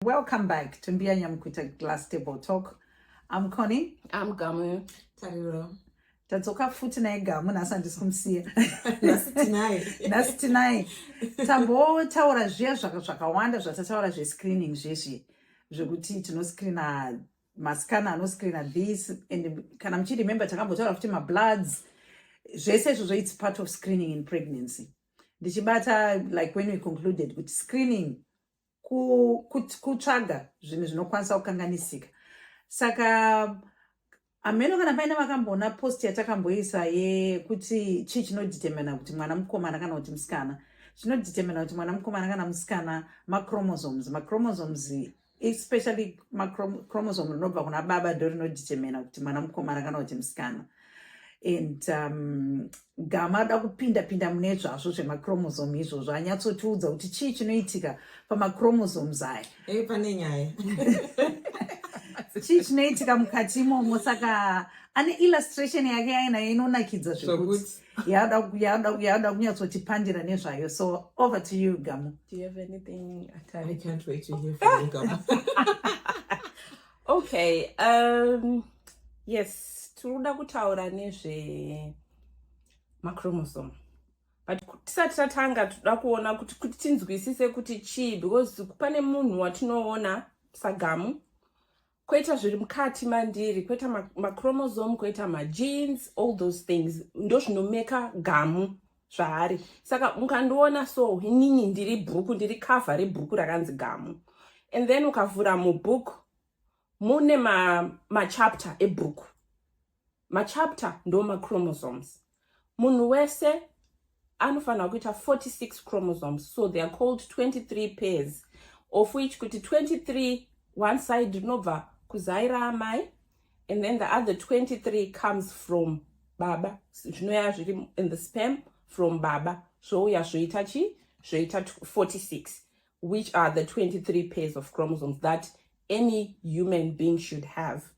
Welcome back to Mbia Nyamkuta Glass Table Talk. I'm Connie. I'm Gamu. Tariro. Tatoka futi na Gamu nasandi kumsiya. Nasitinai. Tambo taura zviya zvakawanda zvatataura zve-screening zvezvi. Zvekuti tinoscreena maskana anoscreena this and kana muchi remember takambotaura futi ma-bloods. Zvese izvozvo it's part of screening in pregnancy. Ndichibata like when we concluded kuti screening kutsvaga zvinhu zvinokwanisa kukanganisika. Saka ameno kana paina vakambona post yatakamboisa yekuti chii chinodetermina kuti mwana mukomana kana kuti musikana. Chinodetermina kuti mwana mukomana kana musikana ma-chromosomes especially ma-chromosome rinobva kuna baba ndo rinodetermina kuti mwana mukomana kana kuti musikana. And Gama da kupinda mune zvazvo zvemachromosome izvozvo anyatsotiudza kuti chii chinoitika pamachromosomes aya. Pane nyaya. Chii chinoitika mukati imomo, saka ane illustration yake ainayo inonakidza zvekuti yada kunyatsotipandira nezvayo. So over to you, Gamu. Do you have anything? I can't wait to hear from you, Gamu. Okay. Yes. Tiruda kutaura nezve machromosome. But tisati tatanga toda kuona kuti tinzwisise kuti chii, because pane munhu watinoona sagamu kwoita zviri mukati mandiri, kwoita machromosome, kwoita magenes, all those things ndo zvinomeka gamu zvaari. Saka mukandiona so inini ndiri cover rebhuku rakanzi gamu, and then ukavhura mubhuku mune machapter ebhuku. Machapter ndo ma-chromosomes. Munhu wese anofanira kuita 46 chromosomes, so they are called 23 pairs, of which kuti 23 one side rinobva kuzaira amai, and then the other 23 comes from baba. Zvinoya zviri in the sperm from baba. Zvouya zvoita chi? Zvoita 46, which are the 23 pairs of chromosomes that any human being should have.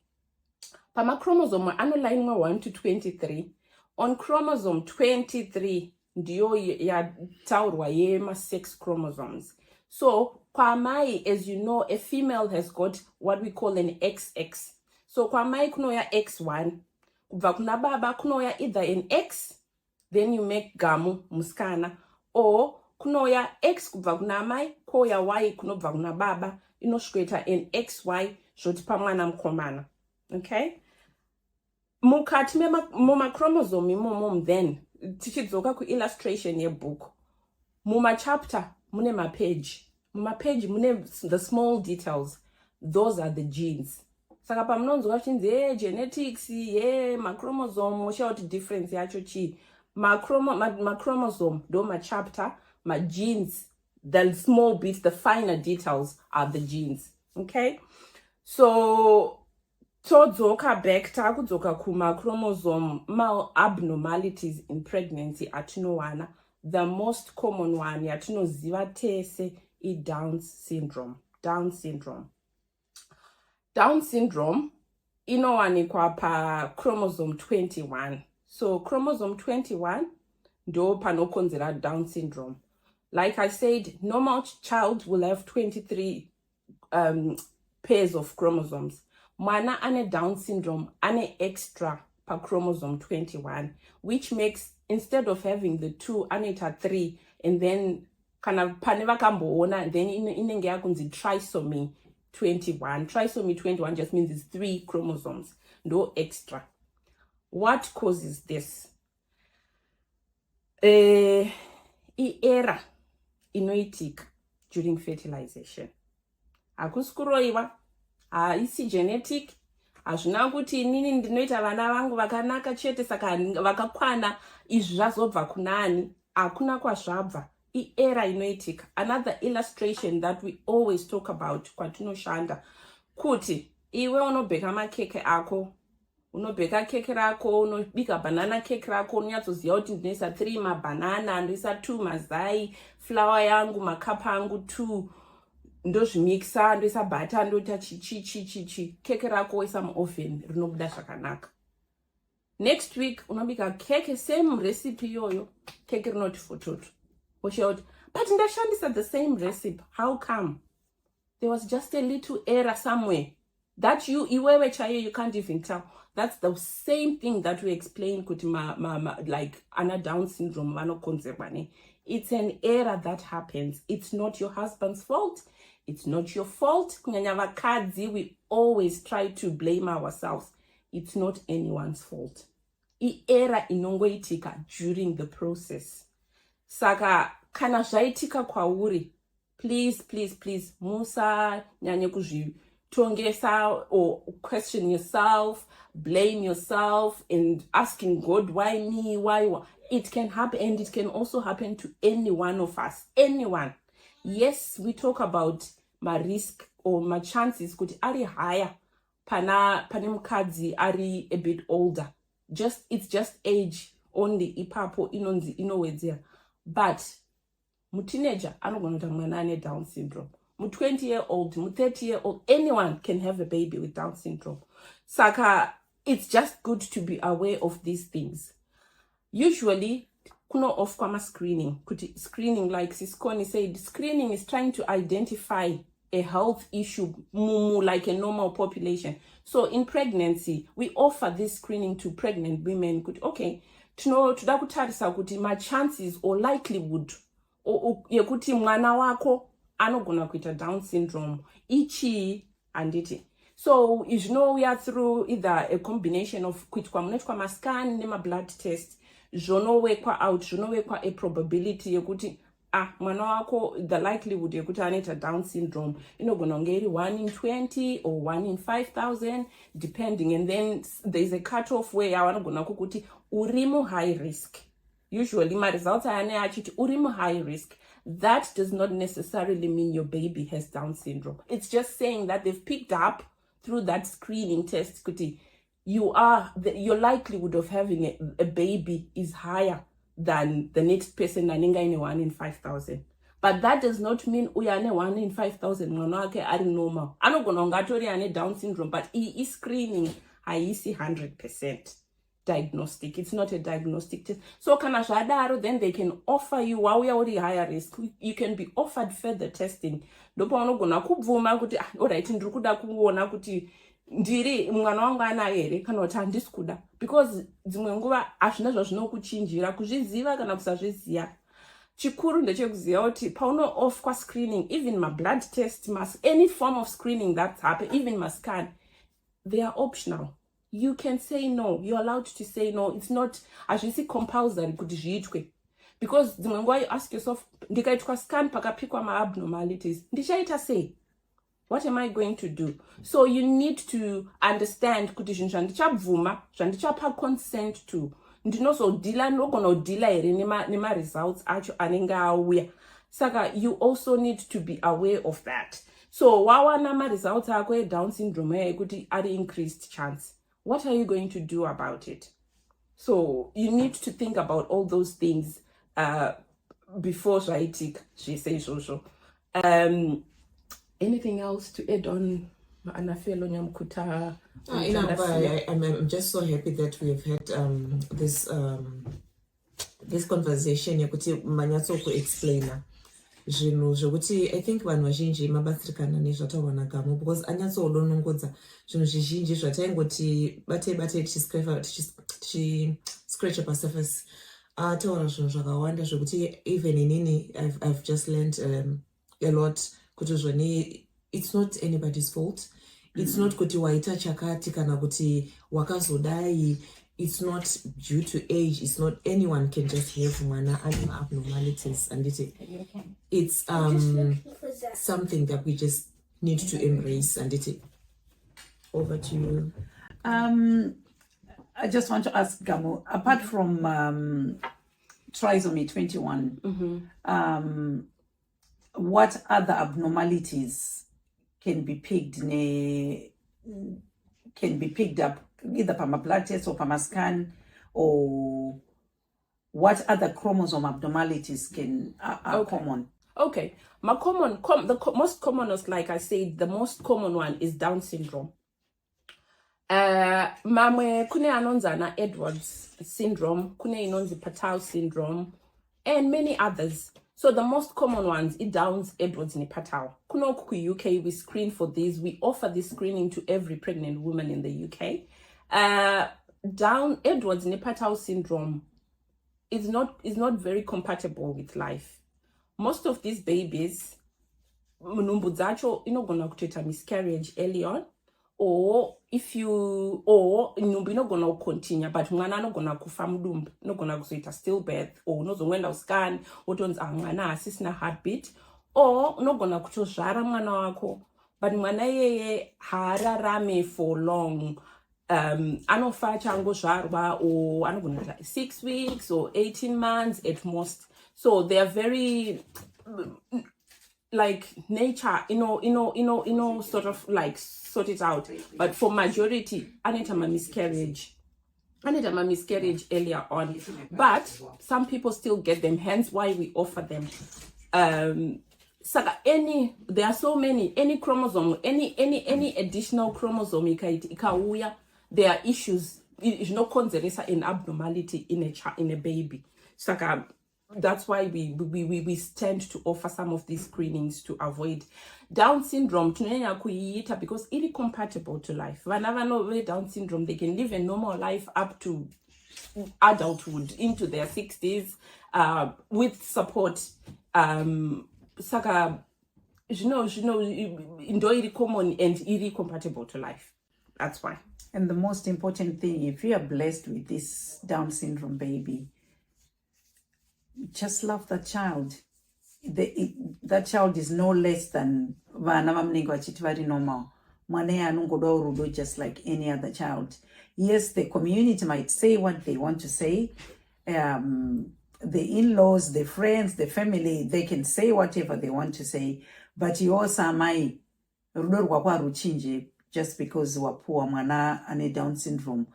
Pamachromosome anolainwa 1 to 23. On chromosome 23 ndiyo yataurwa yema-sex chromosomes. So kwamai, as you know, a female has got what we call an XX. So kwamai kunoya X1, kubva kuna baba kunoya either an X, then you make gamu muskana, or kunoya X kubva kuna amai, koya Y kunobva kuna baba, inosvikoita an XY zvoti pamwana mukomana. Okay? Mukati mumachromosome imomo, then tichidzoka kuillustration yebhuku, mumachapter mune mapage. Mumapage mune the small details. Those are the genes. Saka pamunonzwa chinzi genetics machromosome oshawa kuti difference yacho chi. Machromosome ndo machapter, genes, the small bits, the finer details are the genes. Okay? So todzoka back takudzoka kuma-chromosome abnormalities in pregnancy atinowana. The most common one yatinoziva tese is Down syndrome. Down syndrome inowanikwa pa chromosome 21. So chromosome 21 ndo panokonzera Down syndrome. Like I said, normal child will have 23 pairs of chromosomes. Mwana ane Down syndrome ane extra per chromosome 21, which makes, instead of having the 2, aneta 3, and then kana pane vakamboona, then inenge yakunzi trisomy 21. Trisomy 21 just means it's 3 chromosomes, no extra. What causes this? Error inoitika during fertilization. Akusikuroiwa. Isi genetic, hazvina kuti inini ndinoita vana vangu vakanaka chete saka vakakwana izvi zvazobva kunani. Hakuna kwazvabva. Error inoitika. Another illustration that we always talk about kwatinoshanda, kuti iwe unobheka makeke ako, unobheka keke rako, unobika banana cake rako, unyatsoziva kuti ndinoisa 3 mabanana, ndoisa 2 mazai, flour yangu, makapa angu 2, ndozvimixa, ndoisa butter, ndoita chi keke rako oisa muoven rinobuda zvakanaka. Next week unobika keke same recipe yoyo, keke rinoti fototo. But ndashandisa the same recipe. How come? there was just a little error somewhere that iwewe chaye you can't even tell. That's the same thing that we explain kuti like ana Down syndrome vanokonzerwa. It's an error that happens. It's not your husband's fault. It's not your fault. Kunyanya vakadzi, we always try to blame ourselves. It's not anyone's fault. Error inongoitika during the process. Saka kana zvaitika kwauri, please musa nyanye kuzvitongesa or question yourself, blame yourself and asking God, why me, why? It can happen, and it can also happen to any one of us. Anyone. Yes, we talk about my risk or my chances kuti ari higher pane mukadzi ari a bit older. It's just age only ipapo inonzi inowedzera. But muteenager anogona kuita mwana ane Down syndrome. Mu20-year-old, mu30-year-old, anyone can have a baby with Down syndrome. Saka, it's just good to be aware of these things. Usually, kuno off kwama screening. Screening, like Siskoni said, screening is trying to identify a health issue like a normal population. So in pregnancy, we offer this screening to pregnant women. Okay, toda kutarisa kuti my chances or likelihood yekuti mwana wako anogona kuita Down syndrome ichi anditi. So we are through either a combination of kuitwa munoitwa mascan nema blood test zvonowekwa out, zvonowekwa a probability yekuti mwana wako, the likelihood yekuti anoita Down syndrome inogona kunge iri 1 in 20 or 1 in 5,000 depending, and then there's a cutoff where yavanogona kukuti uri mu high risk. Usually my results are achiti uri mu high risk. That does not necessarily mean your baby has Down syndrome. It's just saying that they've picked up through that screening test kuti your likelihood of having a baby is higher than the next person nanenga ine 1 in 5,000. But that does not mean uyane 1 in 5,000 mwana wake ari normal. Anogona ungatori ane Down syndrome, but screening haisi 100% diagnostic. It's not a diagnostic test. So kana zvadaro, then they can offer you, while we are already higher risk, you can be offered further testing. Ndopa unogona kubvuma kuti alright, ndiri kuda kuona kuti ndiri mwana wangu anaye here kana kuti handisi kuda, because dzimwe nguva hazvina zvazvinokuchinjira kuzviziva kana kusazviziva. Chikuru ndechekuziva kuti pauno off kwa screening, even my blood test, any form of screening that's happened, even my scan, they are optional. You can say no. You're allowed to say no. It's not actually compulsory kuti zviitwe. Because dzimwe nguva you ask yourself, ndikaitwa scan pakapikwa ma abnormalities, ndichaita sei? What am I going to do? So you need to understand kuti zvinhu zvandichabvuma, zvandichapa consent to, ndinozodila nogona kudila here nema results acho anenge auya. Saka you also need to be aware of that. So wawana ma results ako e Down syndrome ekuti ari increased chance. What are you going to do about it? So you need to think about all those things before zvaitika zvisei izvozvo. Anything else to add on, Anafelo Nyamkuta? I'm just so happy that we've had this conversation yekuti manyatso kuexplaina zvinhu zvokuti I think vanhu vazhinji mabatsirikana nezvataurwa naGamu, because anyatsodonongodza zvinhu zvizhinji zvataingoti bate scratch up surface. Taura zvinhu zvakawanda zvokuti even inini I've just learned a lot kuti zvoni it's not anybody's fault. It's not kuti waita chakati kana kuti wakazodai. It's not due to age. It's not anyone can just have mwana abnormalities, and it's something that we just need to embrace. And over to you. I just want to ask Gamu, apart from trisomy 21, what other abnormalities can be picked up either from a blood test or from a scan, or what other chromosome abnormalities are common? Okay, the most commonest, like I said, the most common one is Down syndrome. Mamwe kune anonzana Edwards syndrome, kune inonzi Patel syndrome, and many others. So the most common ones, Downs, Edwards, and Patel. Kunoku UK, we screen for these. We offer this screening to every pregnant woman in the UK. Edwards and Patel syndrome is not very compatible with life. Most of these babies, munumbu dzacho inogona kutoita miscarriage early on, or nhumbu inogona kucontinue, but mwana anogona kufa mudumbu, inogona kuzoita stillbirth, or unozoenda uscan wotonzi mwana hasisina heartbeat, or unogona kutozvara mwana wako but mwana iyeye haararame for long. Anofa achangozvarwa, or anogona kuita 6 weeks or 18 months at most. So they are very like nature, sort of like sort it out. But for majority, anoita miscarriage earlier on. But some people still get them, hence why we offer them. There are so many, any chromosome, any additional chromosome ikauya, there are issues. It's no consideration an abnormality in a baby. So that's why we tend to offer some of these screenings to avoid Down syndrome. Because it is compatible to life. Whenever Down syndrome, they can live a normal life up to adulthood into their 60s with support. Saka, very common and very compatible to life. That's why. And the most important thing, if you are blessed with this Down syndrome baby, just love that child. That child is no less than normal. Just like any other child. Yes, the community might say what they want to say. The in-laws, the friends, the family, they can say whatever they want to say. But you also might just because you are poor, mwana ane Down syndrome.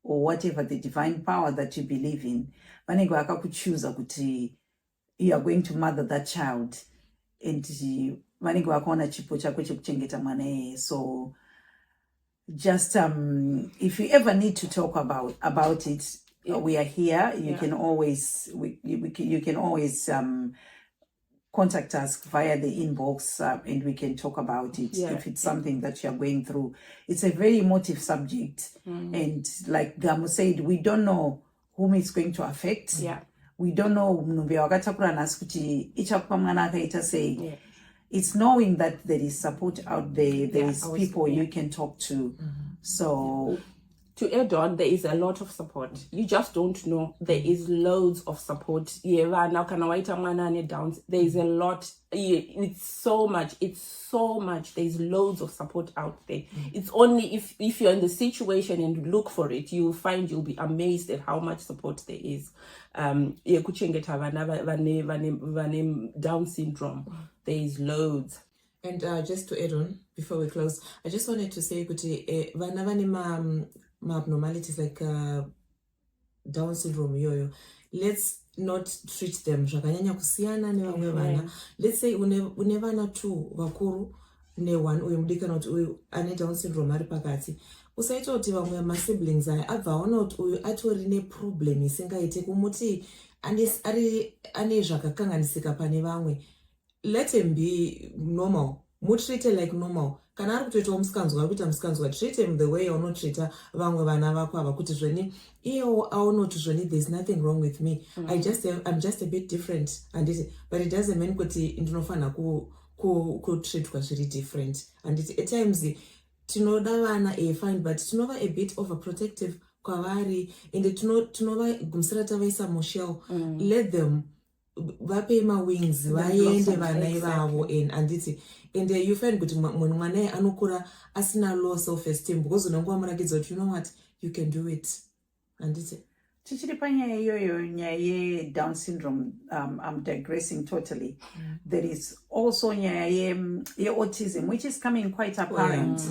Or whatever the divine power that you believe in, you are going to mother that child, and so just if you ever need to talk about it, we are here. You can always you can always contact us via the inbox, and we can talk about it if it's something that you're going through. It's a very emotive subject, and like Gamu said, we don't know whom it's going to affect. We don't know. It's knowing that there is support out there. There is people you can talk to. So to add on, there is a lot of support. You just don't know. There is loads of support. There is a lot. It's so much. There's loads of support out there. It's only if you're in the situation and look for it, you'll be amazed at how much support there is. Down syndrome, there is loads. And just to add on before we close, I just wanted to say abnormalities like Down syndrome let's not treat them zvakanyanya kusiyana nevamwe vana. Let's say une vana 2 vakuru ne1 uyu mudikana kuti uyu ane Down syndrome ari pakati, usaita kuti vamwe masiblings aya abva aona kuti uyu atori neproblem isingaite kumuti ane zvakakanganisika pane vamwe. Let him be normal. Treat it like normal. Kana ari kutoitawo musikanzwa ari kuita musikanzwa, treat him the way yaunotreata vamwe vana vako ava, kuti zveni iyewo aona kuti zveni there's nothing wrong with me. I'm just a bit different, but it doesn't mean kuti ndinofanira kutreatwa zviri different. And at times tinoda vana fine, but tinova a bit overprotective kwavari, and tinova gumisira tavaisa mushell. Let them vape wings vaende vana ivavo, and you find kuti munhu mwana anokura asina low self-esteem because unongowa murakidza kuti you know what, you can do it. Tichiri panyaya iyoyo nyaya ye-Down syndrome, I'm digressing totally. There is also nyaya ye-autism, which is coming quite apparent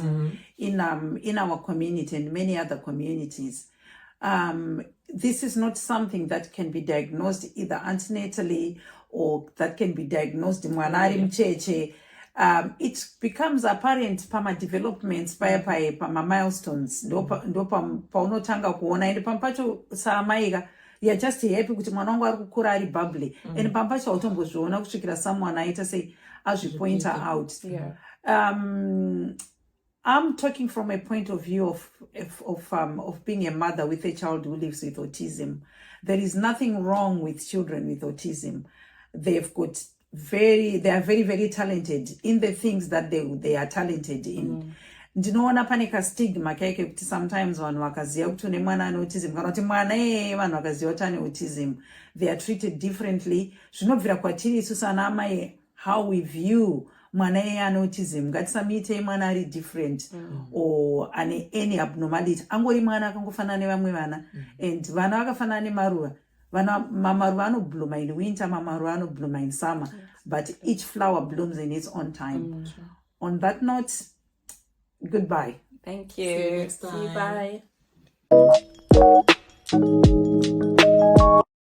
in our community and many other communities. This is not something that can be diagnosed either antenatally or that can be diagnosed in mwanari mcheche. It becomes apparent pama developments pama milestones ndo paunotanga kuona ende pampacho saamaika you're just happy kuti mwana wangu ari kukura ari bubbly and pamba pacho hautombozviona kusvikira someone aita sei azvipointer out. I'm talking from a point of view of being a mother with a child who lives with autism. There is nothing wrong with children with autism. They are very, very talented in the things that they are talented in. Ndinoona pane kastigma kaike kuti sometimes vanhu vakaziva kuti une mwana ane autism kana kuti mwana vanhu vakaziva kuti ane autism, they are treated differently. Zvinobvira kwatiri isusu ana amai how we view mwana ane autism. Ngatisamuitei mwana ari different or ane any abnormality. Angori mwana akangofanana nevamwe vana and vana vakafanana nemaruva. Mamaruva anobloma in winter, mamaruva anobloma in summer, but each flower blooms in its own time. On that note, goodbye. Thank you. See you next See you, time. bye.